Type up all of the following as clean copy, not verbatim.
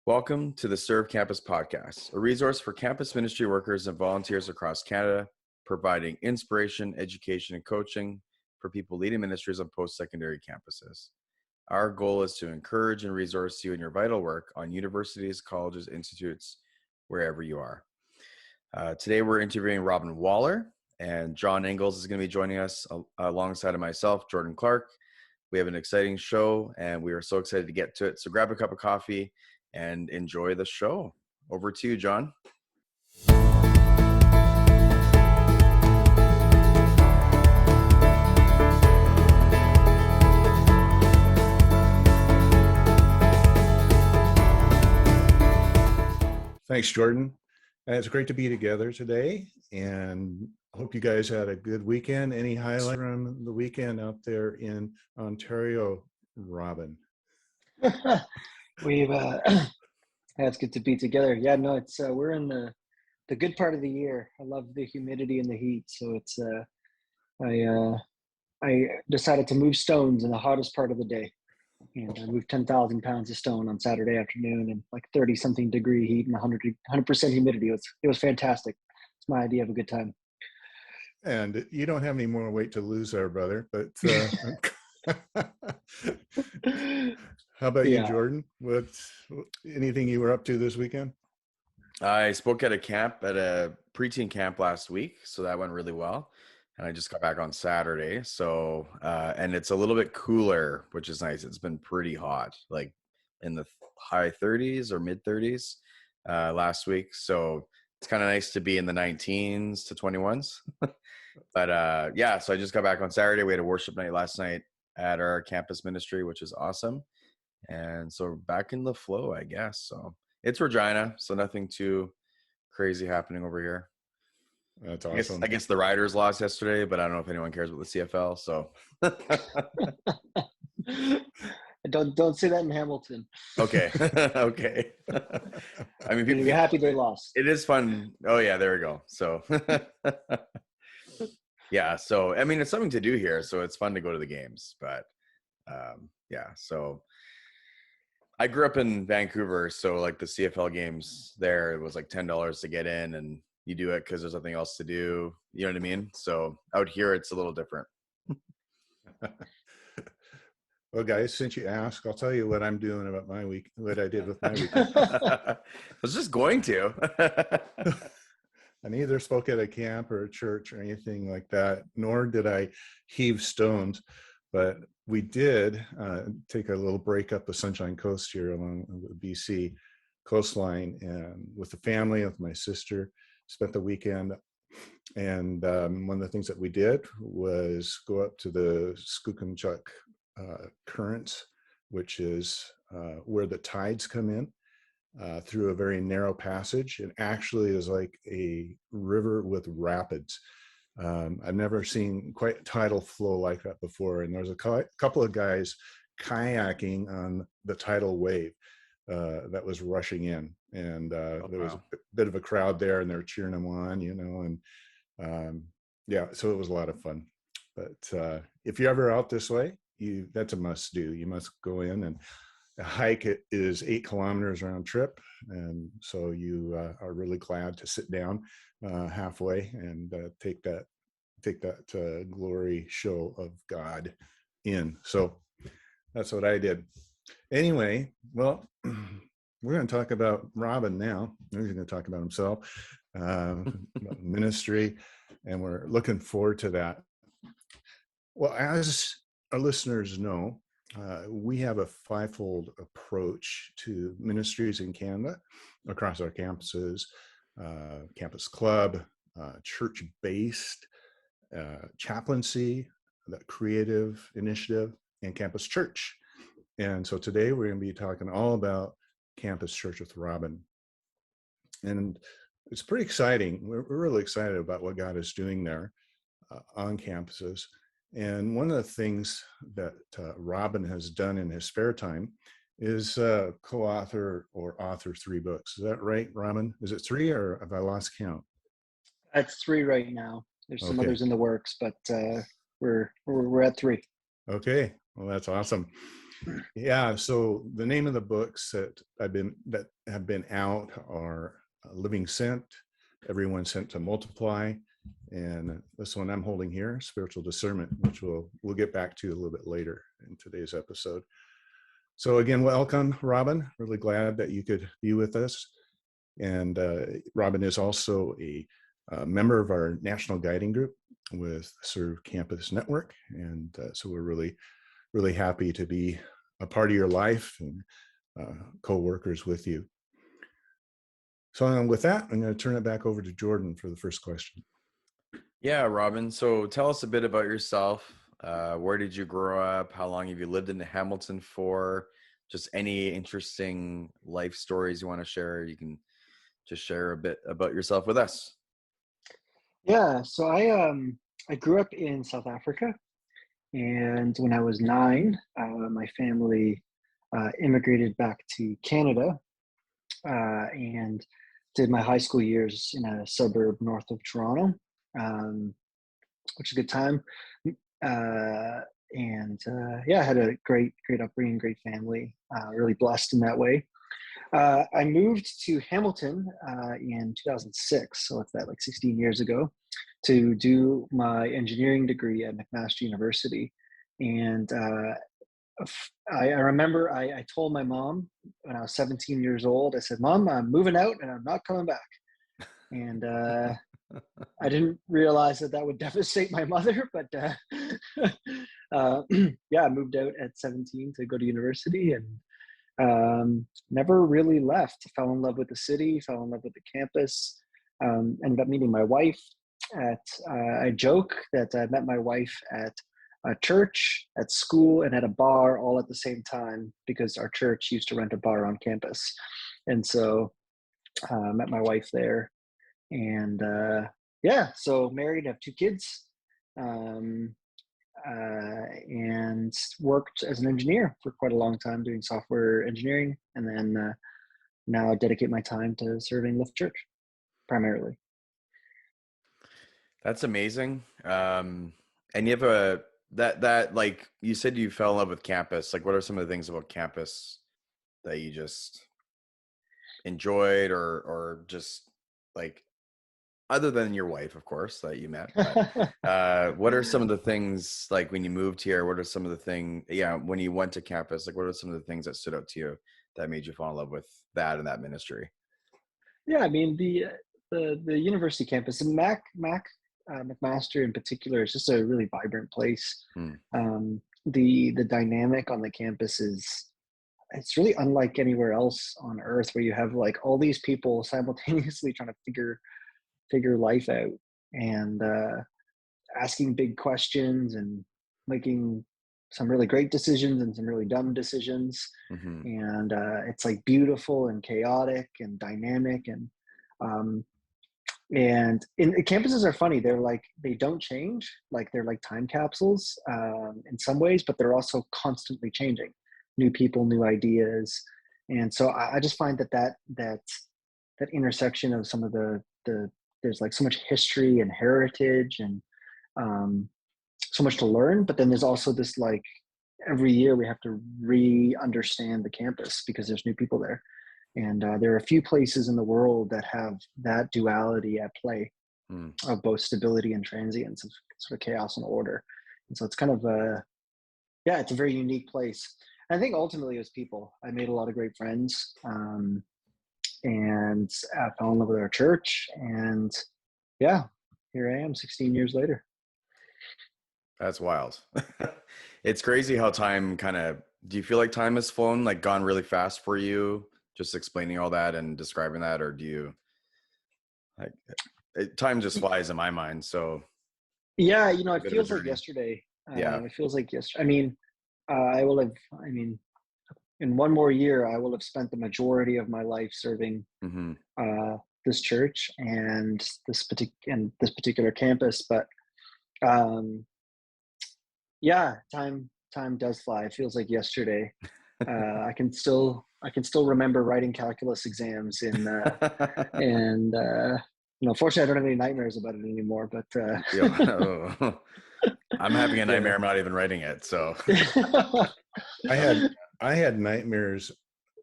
Welcome to the Serve Campus podcast, a resource for campus ministry workers and volunteers across Canada, providing inspiration, education, and coaching for people leading ministries on post-secondary campuses. Our goal is to encourage and resource you in your vital work on universities, colleges, institutes, wherever you are. Today, we're interviewing Robin Wallar, and John Ingalls is going to be joining us alongside of myself, Jordan Clark. We have an exciting show, and we are so excited to get to it. So grab a cup of coffee and enjoy the show. Over to you, John. Thanks, Jordan. It's great to be together today, and I hope you guys had a good weekend. Any highlights from the weekend out there in Ontario, Robin? We've it's good to be together. Yeah, no, it's we're in the good part of the year. I love the humidity and the heat, so it's I decided to move stones in the hottest part of the day, and I moved 10,000 pounds of stone on Saturday afternoon in like 30-something degree heat and 100% humidity. It was fantastic. It's my idea of a good time. And you don't have any more weight to lose there, brother, but how about you, Jordan? Anything you were up to this weekend? I spoke at a preteen camp last week, so that went really well. And I just got back on Saturday. So, and it's a little bit cooler, which is nice. It's been pretty hot, like in the high 30s or mid 30s last week. So it's kind of nice to be in the 19s to 21s. But yeah, so I just got back on Saturday. We had a worship night last night at our campus ministry, which is awesome. And so back in the flow, I guess. So it's Regina, so nothing too crazy happening over here. That's awesome. I guess the Riders lost yesterday, but I don't know if anyone cares about the CFL. So don't say that in Hamilton. Okay. Okay. I mean, people be happy they lost. It is fun. Oh yeah, there we go. So yeah, so I mean, it's something to do here, so it's fun to go to the games. But yeah, so I grew up in Vancouver, so like the CFL games there, it was like $10 to get in, and you do it because there's nothing else to do. You know what I mean? So out here, it's a little different. Well, guys, since you asked, I'll tell you what I'm doing about my week. What I did with my weekend. I was just going to. I neither spoke at a camp or a church or anything like that, nor did I heave stones. But we did take a little break up the Sunshine Coast here along the BC coastline, and with the family, with my sister, spent the weekend. And one of the things that we did was go up to the Skookumchuck Currents, which is where the tides come in through a very narrow passage. It actually is like a river with rapids. I've never seen quite tidal flow like that before. And there's a couple of guys kayaking on the tidal wave that was rushing in. And there was a bit of a crowd there, and they were cheering them on, you know, and yeah, so it was a lot of fun. But if you're ever out this way, that's a must do. You must go in, and the hike is 8 kilometers round trip. And so you are really glad to sit down halfway and take that glory show of God in. So that's what I did. Anyway, well, we're going to talk about Robin now. He's going to talk about himself, about ministry, and we're looking forward to that. Well, as our listeners know, we have a fivefold approach to ministries in Canada across our campuses: campus club, church-based, chaplaincy, the creative initiative, and campus church. And so today we're going to be talking all about Campus Church with Robin. And it's pretty exciting. We're really excited about what God is doing there on campuses. And one of the things that Robin has done in his spare time is co-author or author 3 books. Is that right, Robin? Is it 3, or have I lost count? That's 3 right now. There's some others in the works, but we're at 3. Okay, well, that's awesome. Yeah. So the name of the books that have been out are Living Sent, Everyone Sent to Multiply, and this one I'm holding here, Spiritual Discernment, which we'll get back to a little bit later in today's episode. So again, welcome, Robin. Really glad that you could be with us. And Robin is also a member of our national guiding group with Serve Campus Network. And so we're really, really happy to be a part of your life and co-workers with you. So with that, I'm going to turn it back over to Jordan for the first question. Yeah, Robin. So tell us a bit about yourself. Where did you grow up? How long have you lived in Hamilton for? Just any interesting life stories you want to share. You can just share a bit about yourself with us. Yeah, so I grew up in South Africa, and when I was 9, my family immigrated back to Canada, and did my high school years in a suburb north of Toronto, which is a good time. Yeah, I had a great upbringing, great family, really blessed in that way. I moved to Hamilton in 2006, so it's that like 16 years ago, to do my engineering degree at McMaster University. And I remember I told my mom when I was 17 years old, I said, "Mom, I'm moving out and I'm not coming back." And I didn't realize that would devastate my mother, but yeah, I moved out at 17 to go to university, and never really left. Fell in love with the city, fell in love with the campus, ended up meeting my wife at, I joke that I met my wife at a church, at school, and at a bar all at the same time, because our church used to rent a bar on campus. And so met my wife there. And yeah, so married, have 2 kids, and worked as an engineer for quite a long time doing software engineering, and then now I dedicate my time to serving Lift Church primarily. That's amazing. And you have that like you said, you fell in love with campus. Like, what are some of the things about campus that you just enjoyed, or just like, other than your wife, of course, that you met, but what are some of the things, like when you moved here, what are some of the things, when you went to campus, like what are some of the things that stood out to you that made you fall in love with that and that ministry? Yeah, I mean the university campus, and McMaster in particular, is just a really vibrant place. Hmm. The dynamic on the campus it's really unlike anywhere else on earth, where you have like all these people simultaneously trying to figure life out, and asking big questions, and making some really great decisions and some really dumb decisions. Mm-hmm. And it's like beautiful and chaotic and dynamic, um, campuses are funny. They're like, they don't change. Like, they're like time capsules in some ways, but they're also constantly changing. New people, new ideas. And so I just find that intersection of some of the there's like so much history and heritage, and so much to learn. But then there's also this, like, every year we have to re-understand the campus because there's new people there. And there are a few places in the world that have that duality at play, of both stability and transience, of sort of chaos and order. And so it's kind of it's a very unique place. And I think ultimately it was people. I made a lot of great friends, and I fell in love with our church. And yeah, here I am 16 years later. That's wild. It's crazy how time do you feel like time has flown, like gone really fast for you, just explaining all that and describing that? Or do you, like, time just flies in my mind. So yeah, it feels like yesterday. Yeah. It feels like yesterday. I mean, in one more year, I will have spent the majority of my life serving this church and this particular campus. But yeah, time does fly. It feels like yesterday. I can still remember writing calculus exams and fortunately I don't have any nightmares about it anymore. But I'm having a nightmare. I'm not even writing it. So I had nightmares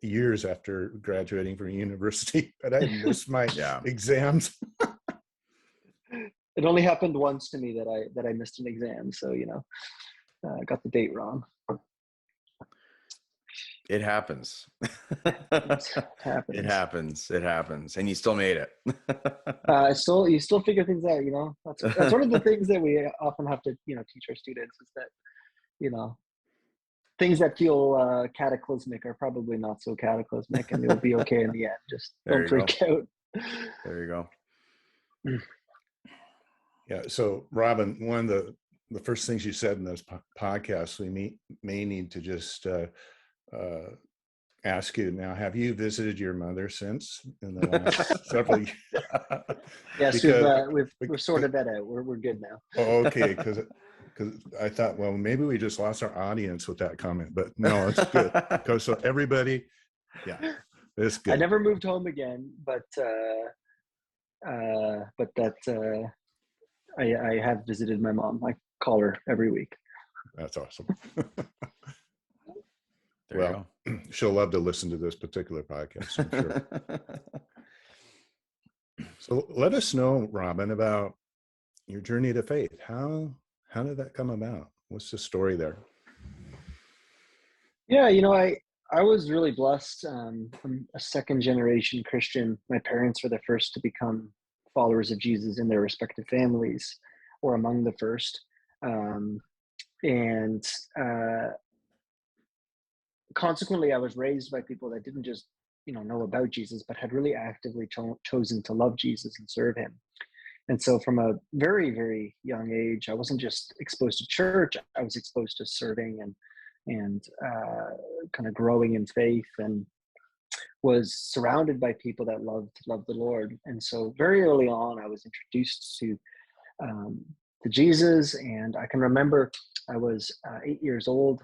years after graduating from university, but I missed my yeah, exams. It only happened once to me that I missed an exam. So, I got the date wrong. it happens. It happens. It happens. It happens. And you still made it. You still figure things out, that's one of the things that we often have to, teach our students is that, things that feel cataclysmic are probably not so cataclysmic, and you'll be okay in the end. Just don't freak out. There you go. Yeah. So Robin, one of the first things you said in this podcast, we may need to just ask you now, have you visited your mother since in the last several years? Yes, we've sorted that out. We're good now. Oh, okay. Because I thought, well, maybe we just lost our audience with that comment, but no, it's good. Because so everybody, yeah, it's good. I never moved home again, but I have visited my mom. I call her every week. That's awesome. Well, she'll love to listen to this particular podcast, I'm sure. So let us know, Robin, about your journey to faith. How did that come about? What's the story there? Yeah, I was really blessed. I'm a second generation Christian. My parents were the first to become followers of Jesus in their respective families, or among the first. And consequently, I was raised by people that didn't just, know about Jesus, but had really actively chosen to love Jesus and serve him. And so from a very, very young age, I wasn't just exposed to church, I was exposed to serving and kind of growing in faith, and was surrounded by people that loved the Lord. And so very early on, I was introduced to Jesus. And I can remember I was 8 years old,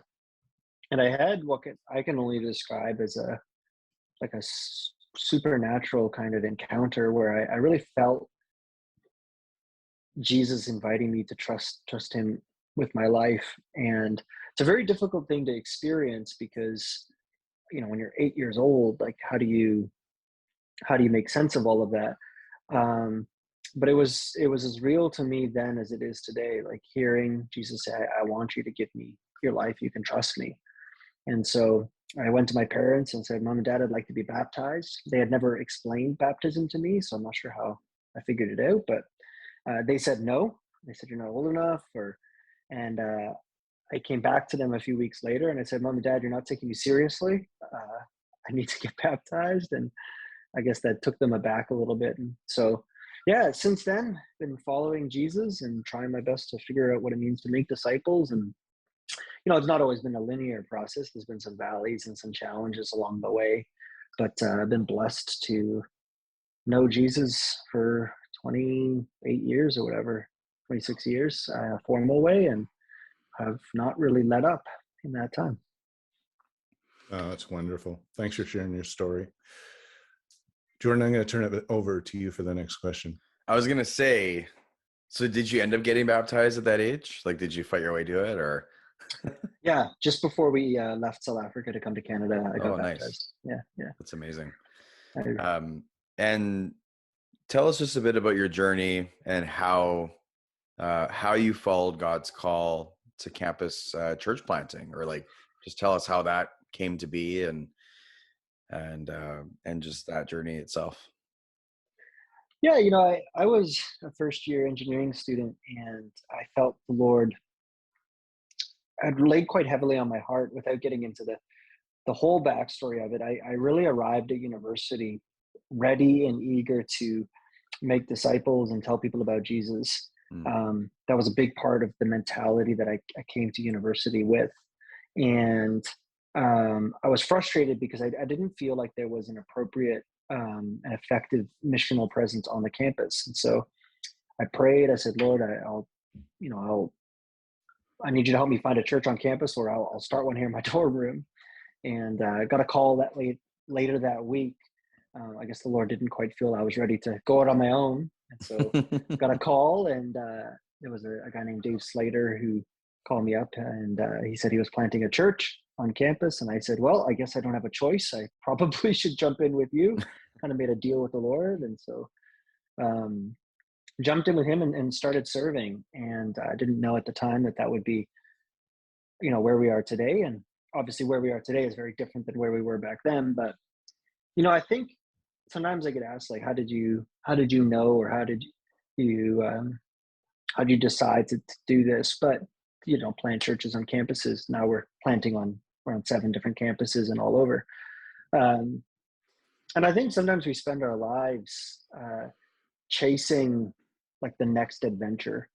and I had what I can only describe as a supernatural kind of encounter where I really felt Jesus inviting me to trust him with my life. And it's a very difficult thing to experience because, when you're 8 years old, like how do you make sense of all of that? But it was as real to me then as it is today, like hearing Jesus say, I want you to give me your life. You can trust me. And so I went to my parents and said, Mom and Dad, I'd like to be baptized. They had never explained baptism to me, so I'm not sure how I figured it out, but they said no. They said, you're not old enough. And I came back to them a few weeks later and I said, Mom and Dad, you're not taking me seriously. I need to get baptized. And I guess that took them aback a little bit. And so, yeah, since then, been following Jesus and trying my best to figure out what it means to make disciples. And, it's not always been a linear process. There's been some valleys and some challenges along the way, but I've been blessed to know Jesus for 28 years or whatever, 26 years, formal way, and have not really let up in that time. Oh, that's wonderful. Thanks for sharing your story. Jordan, I'm going to turn it over to you for the next question. I was going to say, so did you end up getting baptized at that age? Like, did you fight your way to it, or? Yeah, just before we left South Africa to come to Canada, I got baptized. Nice. Yeah. That's amazing. And tell us just a bit about your journey and how you followed God's call to campus church planting, or like, just tell us how that came to be and just that journey itself. Yeah, I was a first year engineering student, and I felt the Lord had laid quite heavily on my heart. Without getting into the whole backstory of it, I really arrived at university ready and eager to make disciples and tell people about Jesus. That was a big part of the mentality that I came to university with. And I was frustrated because I didn't feel like there was an appropriate and effective missional presence on the campus. And so I prayed. I said, Lord, I need you to help me find a church on campus, or I'll start one here in my dorm room. And I got a call that later that week. I guess the Lord didn't quite feel I was ready to go out on my own. And so got a call, and there was a guy named Dave Slater who called me up, and he said he was planting a church on campus. And I said, well, I guess I don't have a choice. I probably should jump in with you. Kind of made a deal with the Lord. And so um, jumped in with him and started serving. And I didn't know at the time that that would be, where we are today. And obviously where we are today is very different than where we were back then. But, I think sometimes I get asked, like, how did you know, or how did you decide to do this? But, plant churches on campuses. Now we're planting on around 7 different campuses and all over. And I think sometimes we spend our lives chasing like the next adventure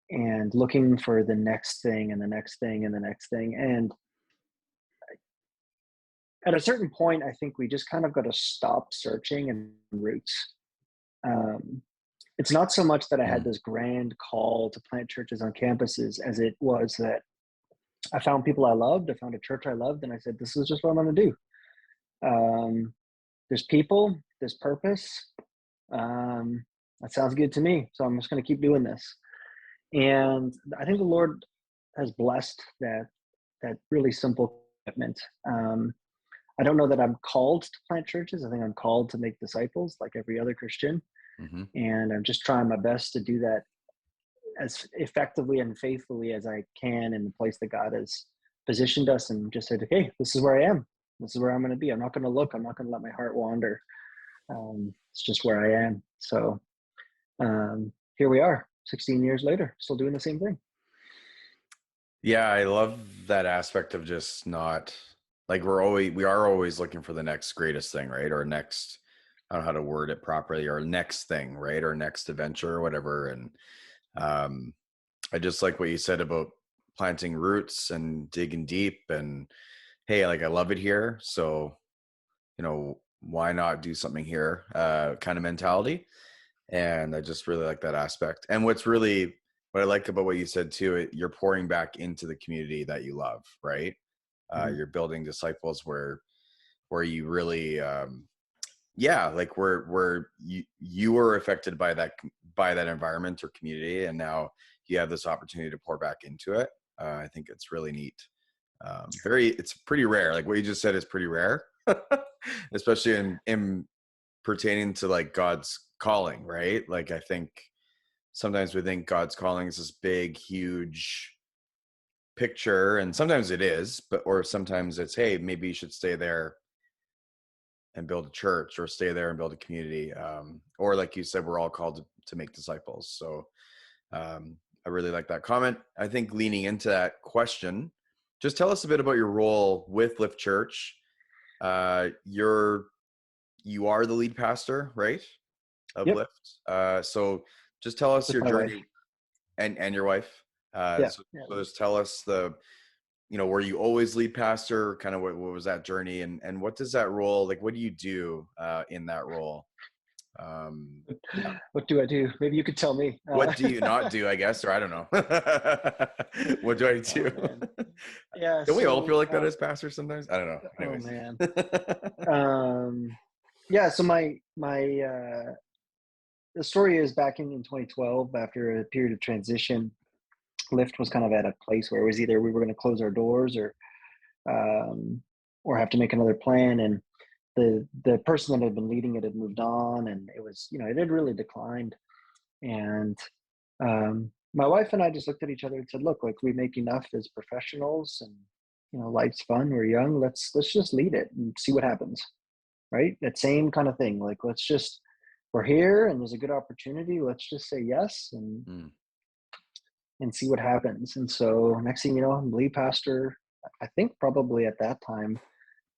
and looking for the next thing and the next thing and the next thing. And at a certain point, I think we just kind of got to stop searching and roots. It's not so much that I had Mm. this grand call to plant churches on campuses as it was that I found people I loved. I found a church I loved, and I said, this is just what I'm going to do. There's people, there's purpose. That sounds good to me. So I'm just going to keep doing this. And I think the Lord has blessed that really simple commitment. I don't know that I'm called to plant churches. I think I'm called to make disciples like every other Christian. Mm-hmm. And I'm just trying my best to do that as effectively and faithfully as I can in the place that God has positioned us, and just said, okay, this is where I am. This is where I'm going to be. I'm not going to look. I'm not going to let my heart wander. It's just where I am. So here we are 16 years later, still doing the same thing. Yeah, I love that aspect of just not like we are always looking for the next greatest thing, right? Or next, I don't know how to word it properly, or next thing, right? Or next adventure or whatever. And I just like what you said about planting roots and digging deep, and hey, like I love it here. So, why not do something here? Kind of mentality. And I just really like that aspect. And what I like about what you said too, you're pouring back into the community that you love, right? Mm-hmm. You're building disciples where you really, like where you were affected by that environment or community, and now you have this opportunity to pour back into it. I think it's really neat. It's pretty rare. Like what you just said is pretty rare, especially in pertaining to like God's calling, right? Like I think sometimes we think God's calling is this big, huge picture, and sometimes it is, or sometimes it's, hey, maybe you should stay there and build a church, or stay there and build a community. Or like you said, we're all called to make disciples. So I really like that comment. I think leaning into that question, just tell us a bit about your role with Lift Church. You are the lead pastor, right, of Yep. Lift. So just tell us With your my wife. journey, and your wife. Yeah. So Yeah. just tell us were you always lead pastor? Kind of what was that journey, and what does that role, like, what do you do in that role? Yeah. What do I do? Maybe you could tell me. What do you not do, I guess, or I don't know. What do I do? Oh man. Yeah. Don't we all feel So, like that as pastors sometimes? I don't know. oh Anyways. man. Yeah. So the story is back in 2012, after a period of transition, Lyft was kind of at a place where it was either we were going to close our doors um, or have to make another plan. And the person that had been leading it had moved on, and it was, it had really declined. And my wife and I just looked at each other and said, look, like we make enough as professionals, and life's fun. We're young. Let's just lead it and see what happens. Right? That same kind of thing. Like, we're here and there's a good opportunity. Let's just say yes and see what happens. And so next thing you know, I'm lead pastor. I think probably at that time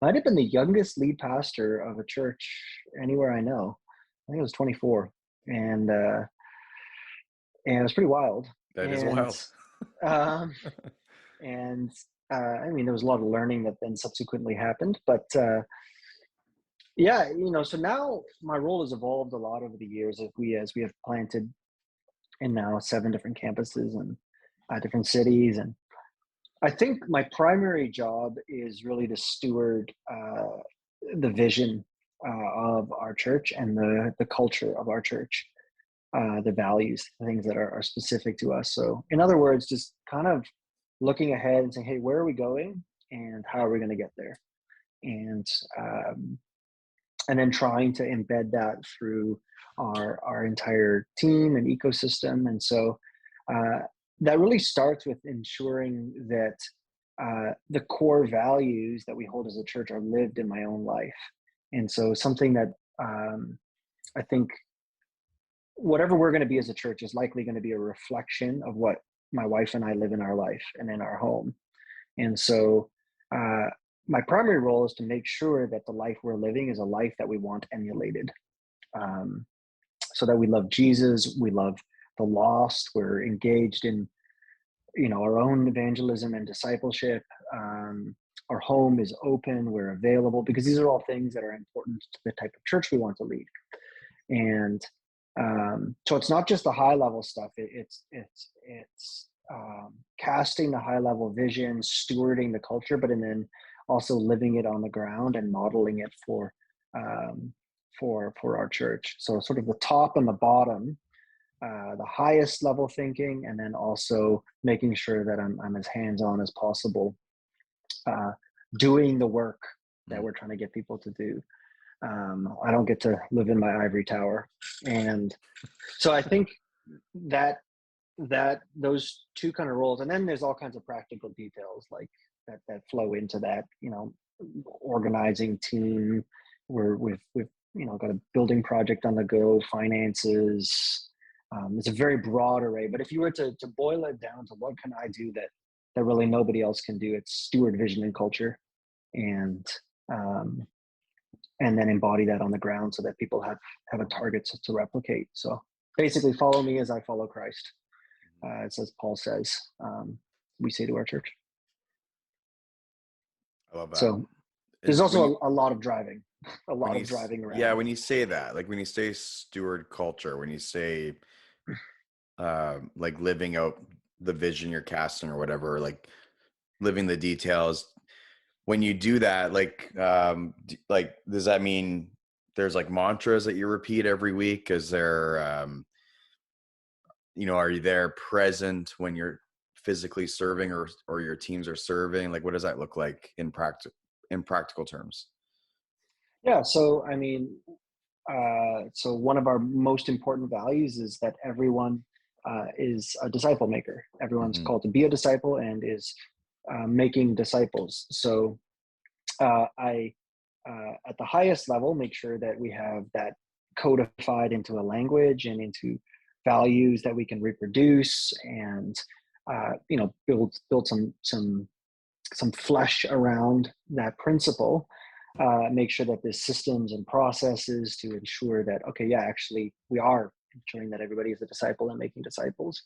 might have been the youngest lead pastor of a church anywhere I know. I think it was 24, and it was pretty wild. That is And wild. um, and I mean, there was a lot of learning that then subsequently happened, but yeah, so now my role has evolved a lot over the years as we have planted in now 7 different campuses and different cities. And I think my primary job is really to steward the vision of our church and the culture of our church. the values, the things that are specific to us. So in other words, just kind of looking ahead and saying, hey, where are we going and how are we going to get there? And then trying to embed that through our entire team and ecosystem. And so that really starts with ensuring that the core values that we hold as a church are lived in my own life. And so something that I think whatever we're going to be as a church is likely going to be a reflection of what my wife and I live in our life and in our home. And so my primary role is to make sure that the life we're living is a life that we want emulated, so that we love Jesus, we love the lost, we're engaged in our own evangelism and discipleship. Our home is open, we're available, because these are all things that are important to the type of church we want to lead. And so it's not just the high level stuff. It's casting the high level vision, stewarding the culture, but and then also living it on the ground and modeling it for our church. So sort of the top and the bottom, the highest level thinking, and then also making sure that I'm as hands-on as possible, doing the work that we're trying to get people to do. I don't get to live in my ivory tower. And so I think that those two kind of roles, and then there's all kinds of practical details like that flow into that, organizing team. We've got a building project on the go, finances. It's a very broad array, but if you were to boil it down to what can I do that really nobody else can do, it's steward vision and culture, and then embody that on the ground so that people have a target to replicate. So basically, follow me as I follow Christ. As Paul says, we say to our church. I love that. So there's also a lot of driving, around. Yeah, when you say that, like when you say steward culture, when you say like living out the vision you're casting or whatever, like living the details, when you do that, like does that mean there's like mantras that you repeat every week? Is there are you there present when you're physically serving or your teams are serving? Like what does that look like in practical terms? Yeah, so I mean, so one of our most important values is that everyone is a disciple maker. Everyone's called to be a disciple and is making disciples. So I, at the highest level, make sure that we have that codified into a language and into values that we can reproduce, and build some flesh around that principle. Make sure that there's systems and processes to ensure that, okay, yeah, actually we are ensuring that everybody is a disciple and making disciples.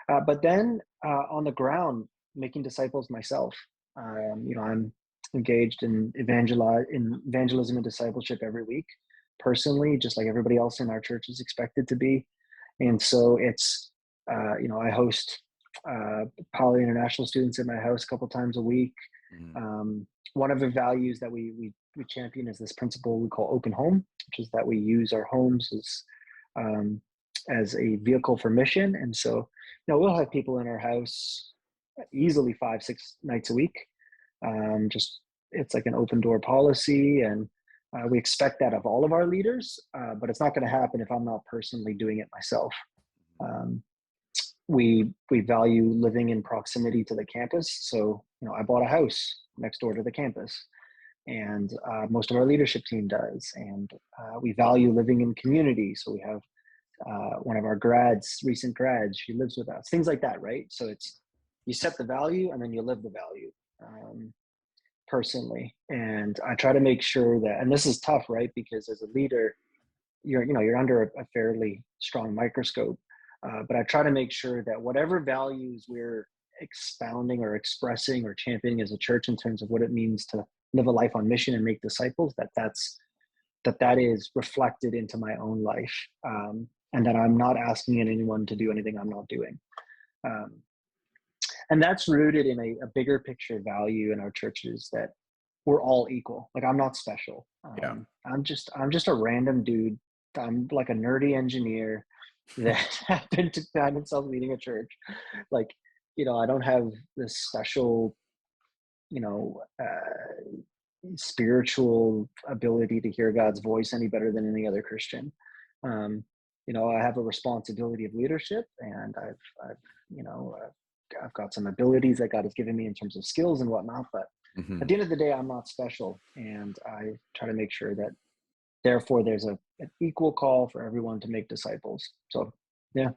But then on the ground, making disciples myself. I'm engaged in evangelism and discipleship every week, personally, just like everybody else in our church is expected to be. And so it's, I host Poly International students at my house a couple times a week. One of the values that we champion is this principle we call open home, which is that we use our homes as a vehicle for mission. And so, we'll have people in our house easily 5-6 nights a week. It's like an open door policy, and we expect that of all of our leaders, but it's not going to happen if I'm not personally doing it myself. We value living in proximity to the campus. So, I bought a house next door to the campus, and most of our leadership team does. And we value living in community. So we have one of our recent grads, she lives with us, things like that, right? So it's, you set the value and then you live the value personally. And I try to make sure that, and this is tough, right? Because as a leader, you're under a fairly strong microscope. But I try to make sure that whatever values we're expounding or expressing or championing as a church in terms of what it means to live a life on mission and make disciples, that is reflected into my own life, and that I'm not asking anyone to do anything I'm not doing. And that's rooted in a bigger picture value in our churches, that we're all equal. Like, I'm not special. I'm just a random dude. I'm like a nerdy engineer that happen to find themselves leading a church. Like, I don't have this special, you know, spiritual ability to hear God's voice any better than any other Christian. Um, I have a responsibility of leadership, and I've got some abilities that God has given me in terms of skills and whatnot. But Hmm. at the end of the day, I'm not special, and I try to make sure that therefore there's an equal call for everyone to make disciples. So, yeah.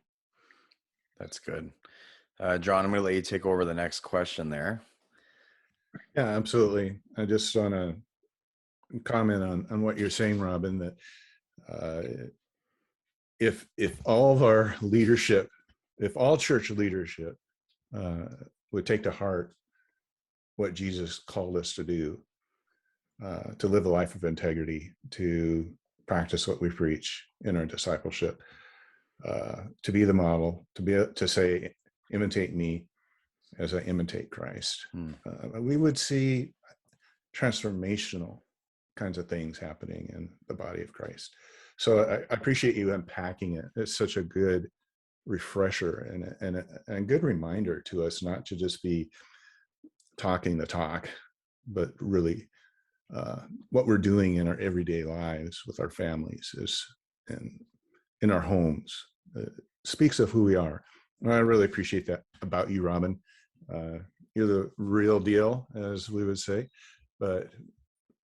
That's good. John, I'm going to let you take over the next question there. Yeah, absolutely. I just want to comment on what you're saying, Robin, that uh, if all of our leadership, if all church leadership uh, would take to heart what Jesus called us to do, to live a life of integrity, to practice what we preach in our discipleship, to be the model, to say, imitate me as I imitate Christ. We would see transformational kinds of things happening in the body of Christ. So I appreciate you unpacking it. It's such a good refresher and a good reminder to us not to just be talking the talk, but really what we're doing in our everyday lives with our families is and in our homes speaks of who we are. And I really appreciate that about you, Robin. You're the real deal, as we would say, but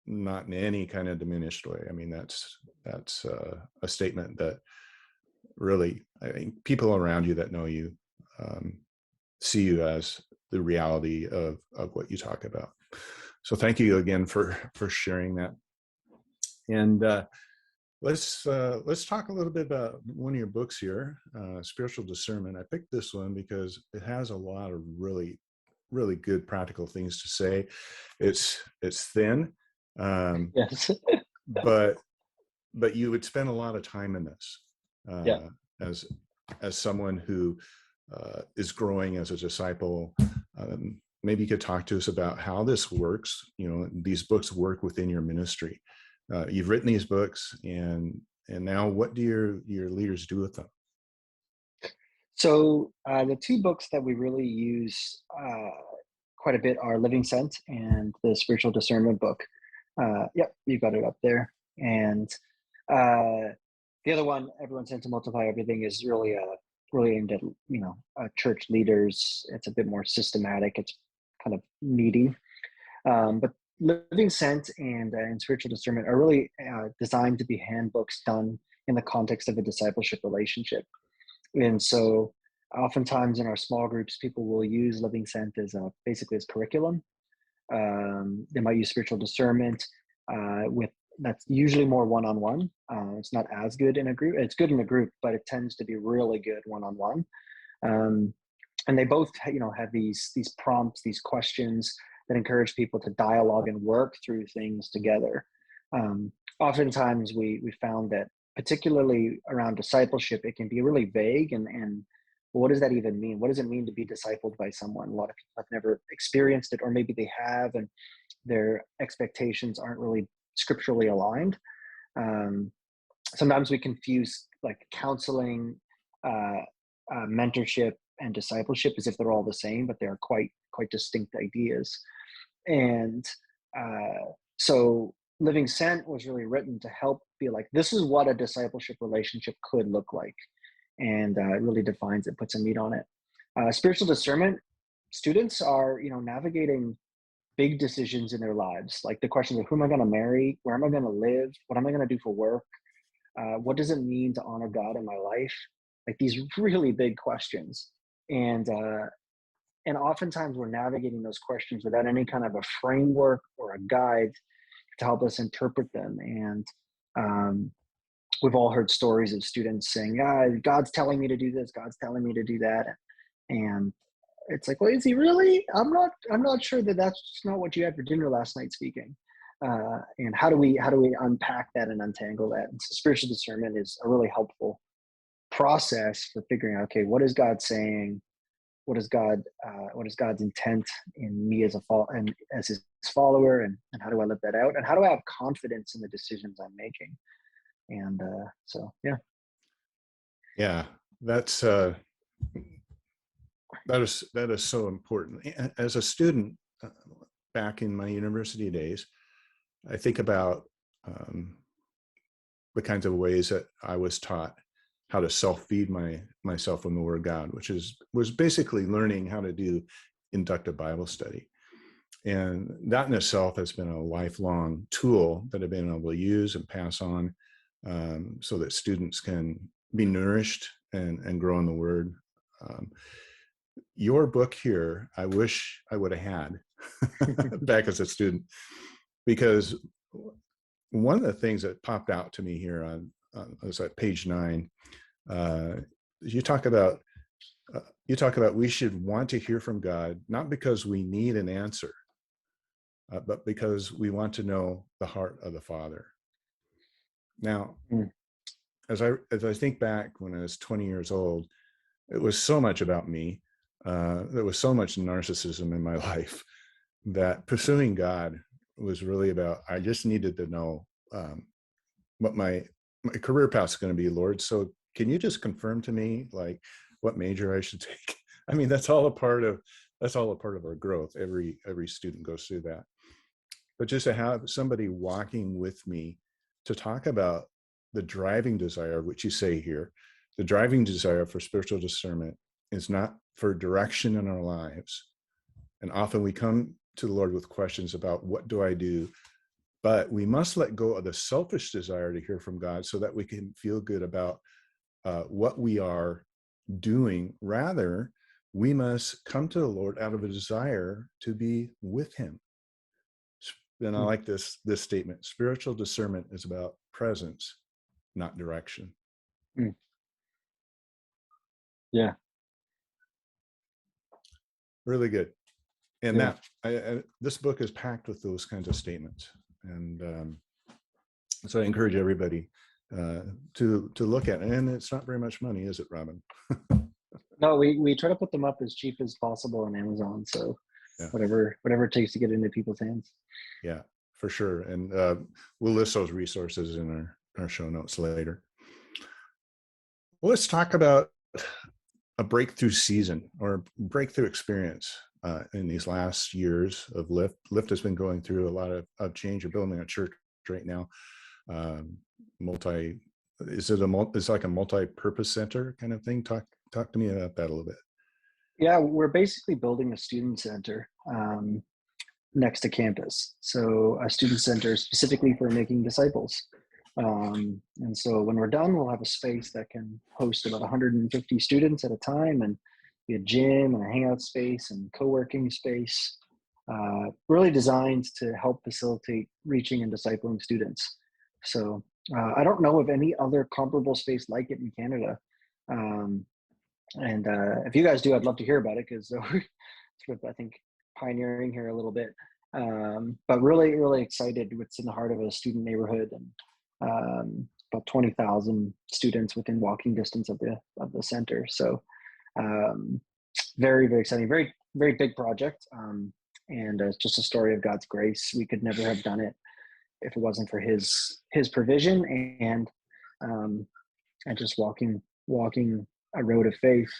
not in any kind of diminished way. I mean, that's a statement that really, I think people around you that know you see you as the reality of what you talk about. So thank you again for sharing that. And let's talk a little bit about one of your books here, Spiritual Discernment. I picked this one because it has a lot of really good practical things to say. It's thin, Yes. but you would spend a lot of time in this Yeah. as someone who is growing as a disciple. Maybe you could talk to us about how this works. These books work within your ministry. You've written these books, and now what do your leaders do with them? So the two books that we really use quite a bit are Living Sense and the Spiritual Discernment book. Yep, you got it up there. And the other one, Everyone Sent to Multiply Everything, is really aimed at church leaders. It's a bit more systematic. It's kind of meaty. But Living Sent and Spiritual Discernment are really designed to be handbooks done in the context of a discipleship relationship. And so oftentimes in our small groups, people will use Living Sent as basically as curriculum. They might use Spiritual Discernment with that's usually more one-on-one. It's not as good in a group. It's good in a group, but it tends to be really good one-on-one. And they both, have these prompts, these questions that encourage people to dialogue and work through things together. Oftentimes, we found that, particularly around discipleship, it can be really vague. And what does that even mean? What does it mean to be discipled by someone? A lot of people have never experienced it, or maybe they have, and their expectations aren't really scripturally aligned. Sometimes we confuse like counseling, mentorship, and discipleship as if they're all the same, but they are quite distinct ideas. And so Living Sent was really written to help be like, this is what a discipleship relationship could look like. And it really defines it, puts some meat on it. Spiritual Discernment, students are, navigating big decisions in their lives. Like the questions of who am I going to marry? Where am I going to live? What am I going to do for work? What does it mean to honor God in my life? Like these really big questions. And oftentimes we're navigating those questions without any kind of a framework or a guide to help us interpret them. And we've all heard stories of students saying, God's telling me to do this, God's telling me to do that. And it's like, well, is he really? I'm not sure that that's not what you had for dinner last night speaking. And how do we unpack that and untangle that? And so Spiritual Discernment is a really helpful process for figuring out, okay, what is God saying? What is God's intent in me and as his follower, and how do I live that out? And how do I have confidence in the decisions I'm making? And so, yeah. Yeah, That's that is so important. As a student, back in my university days, I think about the kinds of ways that I was taught how to self-feed myself from the Word of God, which was basically learning how to do inductive Bible study. And that in itself has been a lifelong tool that I've been able to use and pass on, so that students can be nourished and grow in the Word. Your book here, I wish I would have had back as a student, because one of the things that popped out to me here on was at page 9. You talk about we should want to hear from God, not because we need an answer, but because we want to know the heart of the Father. Now, as I think back when I was 20 years old, it was so much about me. There was so much narcissism in my life that pursuing God was really about, I just needed to know what my career path is going to be, Lord. So can you just confirm to me, like, what major I should take? I mean, that's all a part of our growth. Every student goes through that. But just to have somebody walking with me to talk about the driving desire, which you say here, the driving desire for spiritual discernment is not for direction in our lives. And often we come to the Lord with questions about what do I do? But we must let go of the selfish desire to hear from God so that we can feel good about what we are doing. Rather, we must come to the Lord out of a desire to be with him. And I like this statement: spiritual discernment is about presence, not direction. Yeah. Really good. And Yeah. this book is packed with those kinds of statements. And so I encourage everybody to look at it. And it's not very much money, is it, Robin? No, we try to put them up as cheap as possible on Amazon. So Yeah. whatever it takes to get into people's hands. Yeah, for sure. And we'll list those resources in our show notes later. Well, let's talk about a breakthrough season or breakthrough experience in these last years of Lift. Lift has been going through a lot of change. You're building a church right now. It's like a multi-purpose center kind of thing. Talk to me about that a little bit. Yeah, we're basically building a student center next to campus. So a student center specifically for making disciples. And so when we're done, we'll have a space that can host about 150 students at a time, and be a gym and a hangout space and co-working space, really designed to help facilitate reaching and discipling students. So I don't know of any other comparable space like it in Canada. And if you guys do, I'd love to hear about it, because we're, I think, pioneering here a little bit. But really, really excited. It's in the heart of a student neighborhood, and about 20,000 students within walking distance of the center. So very, very exciting, very, very big project. And it's just a story of God's grace. We could never have done it if it wasn't for his provision and just walking a road of faith.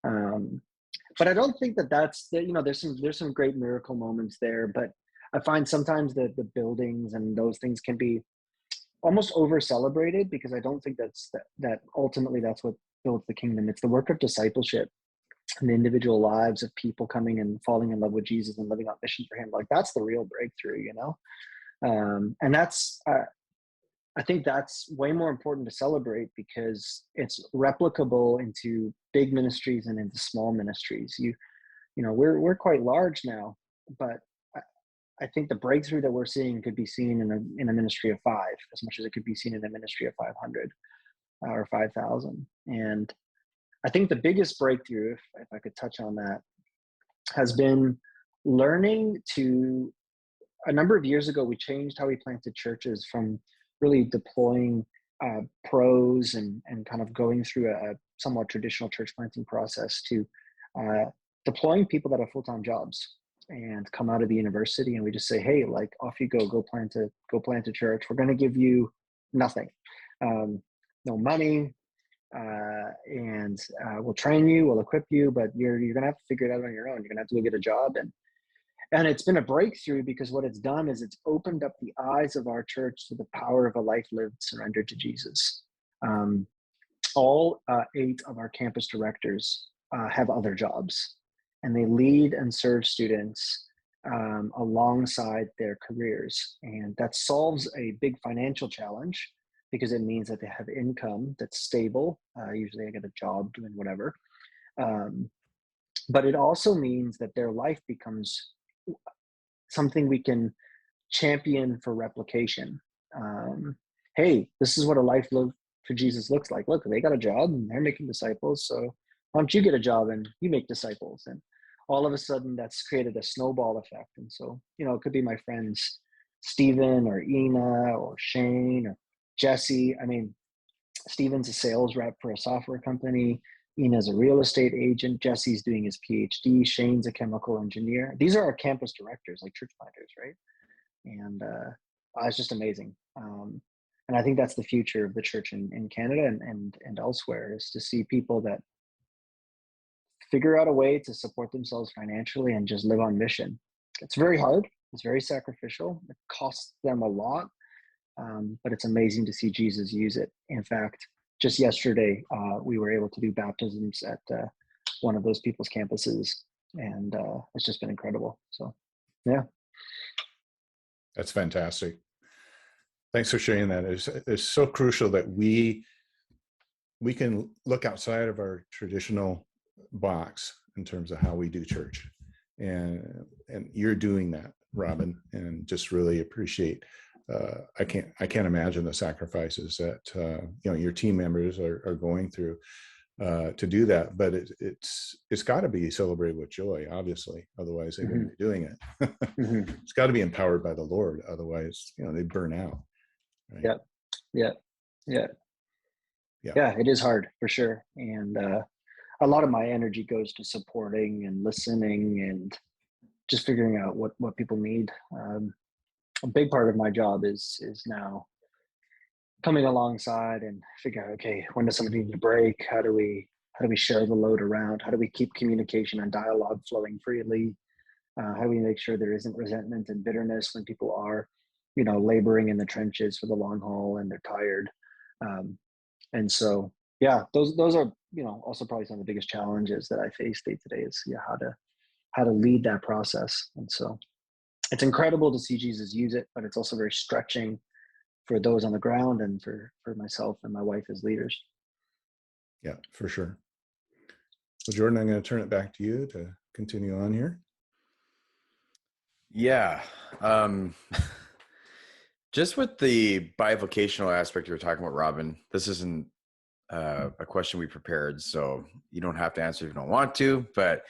But I don't think that's there's some great miracle moments there, but I find sometimes that the buildings and those things can be almost over celebrated, because I don't think that ultimately that's what builds the kingdom. It's the work of discipleship and the individual lives of people coming and falling in love with Jesus and living on mission for him. Like, that's the real breakthrough, and that's I think that's way more important to celebrate, because it's replicable into big ministries and into small ministries. We're quite large now, but I think the breakthrough that we're seeing could be seen in a ministry of 5 as much as it could be seen in a ministry of 500 or 5,000. And I think the biggest breakthrough, if I could touch on that, has been learning to. A number of years ago, we changed how we planted churches from really deploying pros and kind of going through a somewhat traditional church planting process to deploying people that have full-time jobs and come out of the university, and we just say, hey, like, off you go plant a church. We're going to give you nothing, no money, and we'll train you, we'll equip you, but you're going to have to figure it out on your own. You're going to have to go get a job. And it's been a breakthrough because what it's done is it's opened up the eyes of our church to the power of a life lived surrendered to Jesus. All 8 of our campus directors have other jobs, and they lead and serve students alongside their careers. And that solves a big financial challenge because it means that they have income that's stable. Usually I get a job doing whatever. But it also means that their life becomes something we can champion for replication. Hey, this is what a life lived for Jesus looks like. Look, they got a job and they're making disciples. So why don't you get a job and you make disciples? And all of a sudden that's created a snowball effect. And so, it could be my friends, Stephen or Ina or Shane or Jesse. I mean, Stephen's a sales rep for a software company. Ina's a real estate agent. Jesse's doing his PhD. Shane's a chemical engineer. These are our campus directors, like church planters, right? And it's just amazing. And I think that's the future of the church in Canada and elsewhere, is to see people that figure out a way to support themselves financially and just live on mission. It's very hard. It's very sacrificial. It costs them a lot, but it's amazing to see Jesus use it. In fact, just yesterday, we were able to do baptisms at one of those people's campuses, and it's just been incredible. So, yeah. That's fantastic. Thanks for sharing that. It's so crucial that we can look outside of our traditional box in terms of how we do church. And you're doing that, Robin, and just really appreciate. I can't imagine the sacrifices that your team members are going through to do that. But it's got to be celebrated with joy, obviously. Otherwise, they wouldn't be doing it. It's got to be empowered by the Lord. Otherwise, they burn out. Right? Yeah. It is hard for sure, and a lot of my energy goes to supporting and listening and just figuring out what people need. A big part of my job is now coming alongside and figure out, okay, when does somebody need to break? How do we share the load around? How do we keep communication and dialogue flowing freely? How do we make sure there isn't resentment and bitterness when people are, laboring in the trenches for the long haul and they're tired? And so, those are, also probably some of the biggest challenges that I face day to day is how to lead that process. And so it's incredible to see Jesus use it, but it's also very stretching for those on the ground and for myself and my wife as leaders. Yeah, for sure. Well, Jordan, I'm going to turn it back to you to continue on here. Yeah. Just with the bivocational aspect you were talking about, Robin, this isn't a question we prepared, so you don't have to answer if you don't want to, but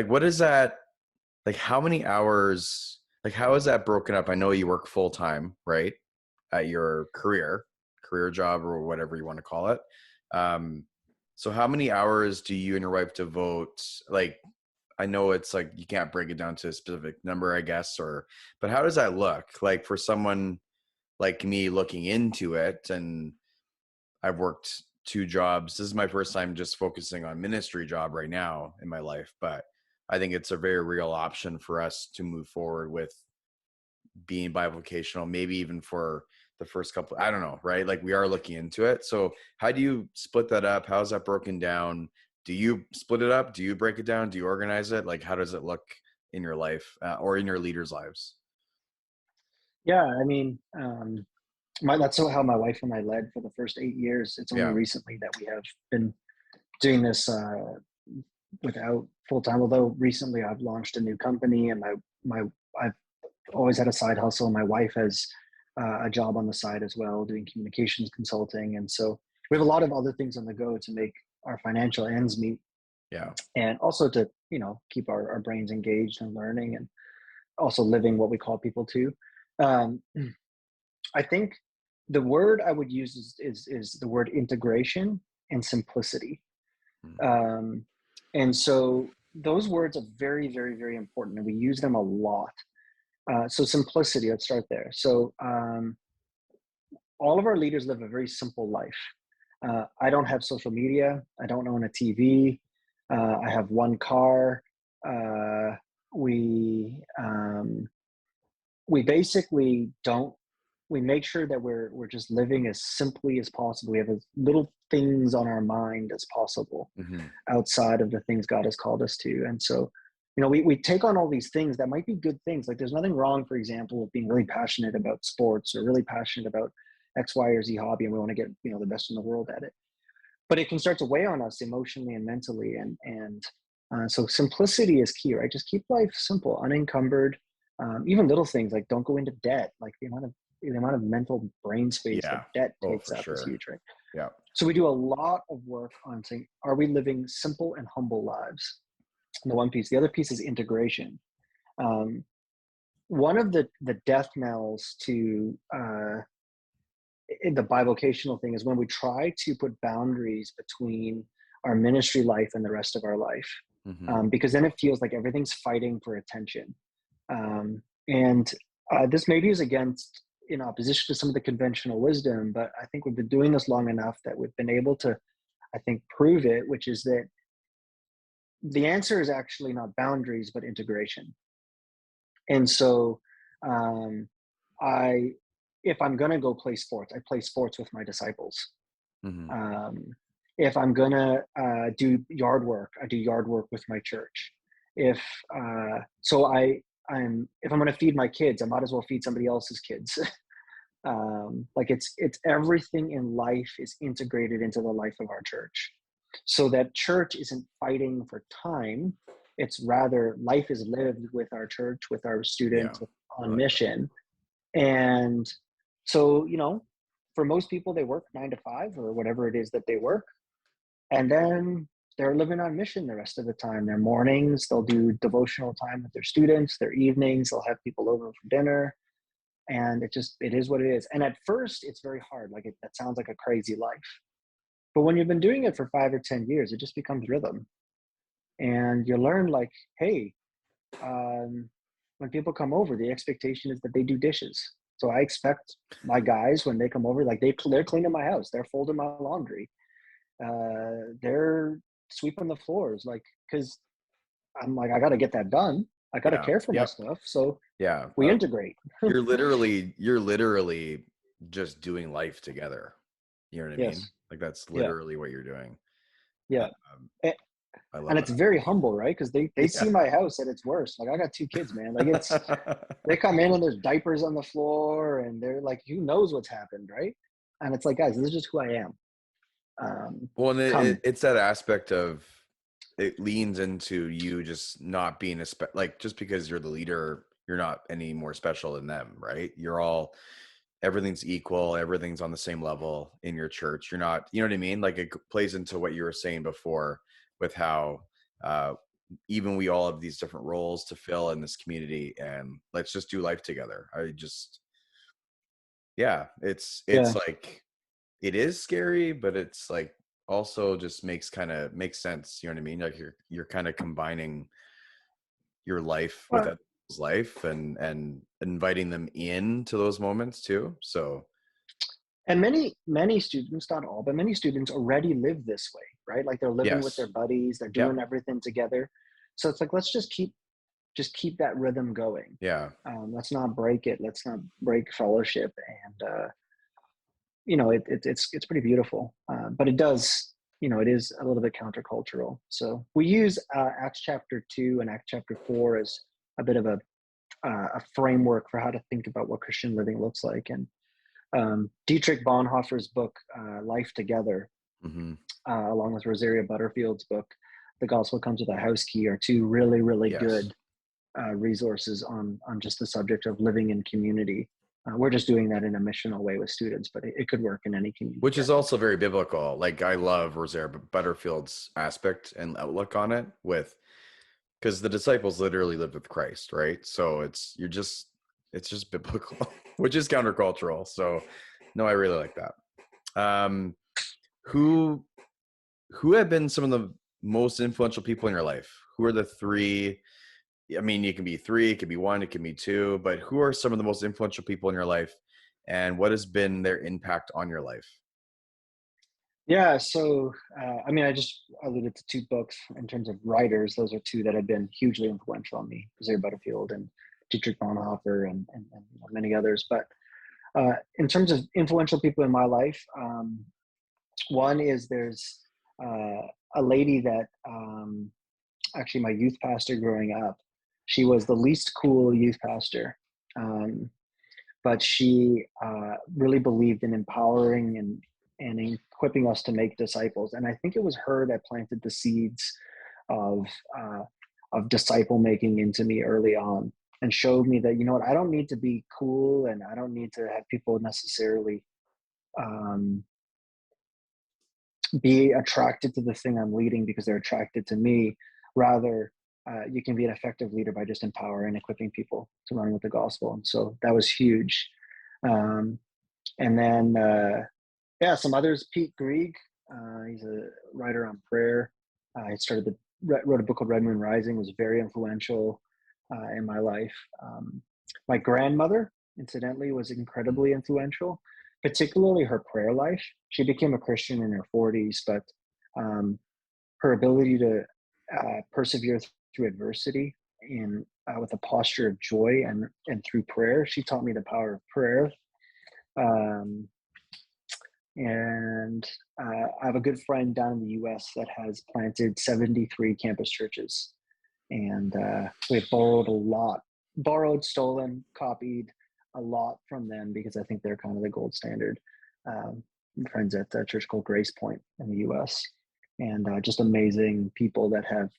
what is that, how many hours, how is that broken up? I know you work full time, right? At your career job or whatever you want to call it. So how many hours do you and your wife devote? I know it's you can't break it down to a specific number, I guess, but how does that look for someone like me looking into it? And I've worked 2 jobs. This is my first time just focusing on ministry job right now in my life, but I think it's a very real option for us to move forward with being bivocational, maybe even for the first couple, I don't know, right? We are looking into it. So how do you split that up? How is that broken down? Do you split it up? Do you break it down? Do you organize it? How does it look in your life or in your leaders' lives? Yeah, I mean, that's how my wife and I led for the first 8 years. It's only recently that we have been doing this without full time. Although recently I've launched a new company, and I've always had a side hustle. My wife has a job on the side as well, doing communications consulting, and so we have a lot of other things on the go to make our financial ends meet. Yeah, and also to keep our brains engaged and learning, and also living what we call people too. I think the word I would use is the word integration and simplicity. And so those words are very, very, very important, and we use them a lot. So simplicity, let's start there. So all of our leaders live a very simple life. I don't have social media. I don't own a TV. I have one car. Uh, we we basically don't. We make sure that we're just living as simply as possible. We have as little things on our mind as possible Hmm. outside of the things God has called us to. And so, we take on all these things that might be good things. Like there's nothing wrong, for example, with being really passionate about sports or really passionate about X, Y, or Z hobby, and we want to get, the best in the world at it. But it can start to weigh on us emotionally and mentally. So simplicity is key, right? Just keep life simple, unencumbered. Even little things like don't go into debt. Like the amount of mental brain space that Yeah. debt Oh, takes for up is sure. huge, right? Yeah. So we do a lot of work on saying, are we living simple and humble lives? And the one piece. The other piece is integration. Um, One of the death knells to in the bivocational thing is when we try to put boundaries between our ministry life and the rest of our life, Hmm. because then it feels like everything's fighting for attention. And this maybe is against, in opposition to some of the conventional wisdom, but I think we've been doing this long enough that we've been able to, I think, prove it, which is that the answer is actually not boundaries, but integration. And so, um, I, if I'm going to go play sports, I play sports with my disciples. Hmm. Um, if I'm gonna do yard work, I do yard work with my church. If so, I'm if I'm gonna feed my kids, I might as well feed somebody else's kids. Like it's everything in life is integrated into the life of our church, so that church isn't fighting for time. It's rather life is lived with our church, with our Yeah. students, I on like that. mission. And so, for most people, they work 9 to 5 or whatever it is that they work. And then they're living on mission the rest of the time. Their mornings, they'll do devotional time with their students. Their evenings, they'll have people over for dinner. And it is what it is. And at first, it's very hard. Like that sounds like a crazy life. But when you've been doing it for 5 or 10 years, it just becomes rhythm. And you learn, like, hey, um, when people come over, the expectation is that they do dishes. So I expect my guys when they come over, like they're cleaning my house, they're folding my laundry, they're sweeping the floors, like because I'm like I got to get that done. I got to Yeah. care for my Yep. stuff, so Yeah. we integrate. You're literally just doing life together. You know what I mean? Yes, Like that's yeah, literally what you're doing. yeah. Um, A- I love And it's that. very humble, right? Because they Yeah. see my house at its worst. Like I got 2 kids, man. Like they come in and there's diapers on the floor, and they're like, who knows what's happened, right? And it's like, guys, this is just who I am. Well, and Come, it's that aspect of it leans into you just not being like just because you're the leader, you're not any more special than them, right? You're all everything's equal, everything's on the same level in your church. You're not, you know what I mean? Like it plays into what you were saying before with how uh even we all have these different roles to fill in this community and let's just do life together. I just yeah, it's yeah. like it is scary, but it's like also just makes sense. You know what I mean? Like you're kind of combining your life with Well, other people's life and inviting them into those moments too. So and many students, not all, but many students already live this way, right? Like they're living with their yes, buddies, they're yep, doing everything together. So it's like let's just keep that rhythm going. yeah. Let's not break it. Let's not break fellowship. And it's pretty beautiful. But it does, it is a little bit countercultural. So we use Acts chapter 2 and Acts chapter 4 as a bit of a framework for how to think about what Christian living looks like. And Dietrich Bonhoeffer's book, Life Together, Hmm. along with Rosaria Butterfield's book, The Gospel Comes with a House Key, are two really, really Yes, good resources on just the subject of living in community. We're just doing that in a missional way with students, but it could work in any community, which I is think. also very biblical. Like I love Rosaire Butterfield's aspect and outlook on it with because the disciples literally lived with Christ, right? So it's just biblical, which is countercultural. So no, I really like that. Um, who who have been some of the most influential people in your life? Who are the three? I mean, it can be three, it can be one, it can be two, but who are some of the most influential people in your life, and what has been their impact on your life? Yeah. So, I mean, I just alluded to two books in terms of writers. Those are two that have been hugely influential on me: Zay Butterfield and Dietrich Bonhoeffer, and many others. But in terms of influential people in my life, one is there's uh, a lady that actually my youth pastor growing up. She was the least cool youth pastor, um, but she really believed in empowering and equipping us to make disciples. And I think it was her that planted the seeds of uh, of disciple making into me early on, and showed me that, you know what, I don't need to be cool, and I don't need to have people necessarily um, be attracted to the thing I'm leading because they're attracted to me. Rather, you can be an effective leader by just empowering and equipping people to run with the gospel. And so that was huge. Um, and then, yeah, some others. Pete Greig, he's a writer on prayer. He wrote a book called Red Moon Rising. Was very influential in my life. My grandmother, incidentally, was incredibly influential, particularly her prayer life. She became a Christian in her 40s, but um, her ability to persevere through adversity in with a posture of joy and through prayer. She taught me the power of prayer. Um, and I have a good friend down in the U.S. that has planted 73 campus churches, and we've borrowed, stolen, copied a lot from them because I think they're kind of the gold standard. Friends at a church called Grace Point in the U.S., and just amazing people that have,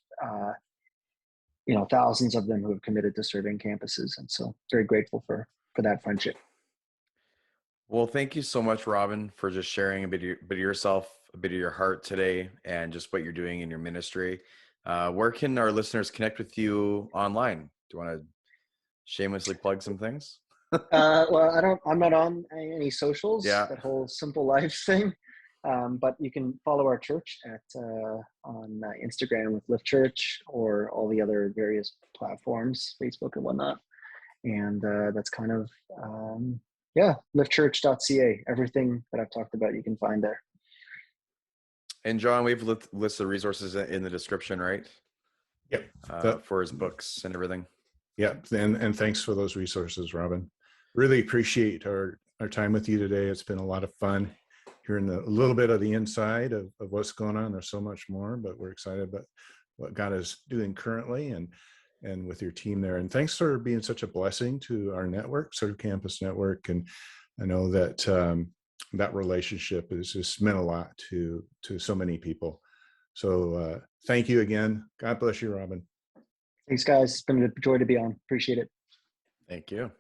thousands of them who have committed to serving campuses, and so very grateful for that friendship. Well, thank you so much, Robin, for just sharing a bit of yourself, a bit of your heart today, and just what you're doing in your ministry. Where can our listeners connect with you online? Do you want to shamelessly plug some things? Well, I'm not on any socials, Yeah. that whole simple life thing. But you can follow our church on Instagram with Lift Church, or all the other various platforms, Facebook and whatnot. And that's kind of, liftchurch.ca. Everything that I've talked about, you can find there. And John, we've listed the resources in the description, right? Yep. For his books and everything. Yeah, and thanks for those resources, Robin. Really appreciate our time with you today. It's been a lot of fun hearing a little bit of the inside of what's going on. There's so much more, but we're excited about what God is doing currently and with your team there. And thanks for being such a blessing to our network, Serve Campus Network. And I know that that relationship has just meant a lot to so many people. So thank you again. God bless you, Robin. Thanks, guys. It's been a joy to be on. Appreciate it. Thank you.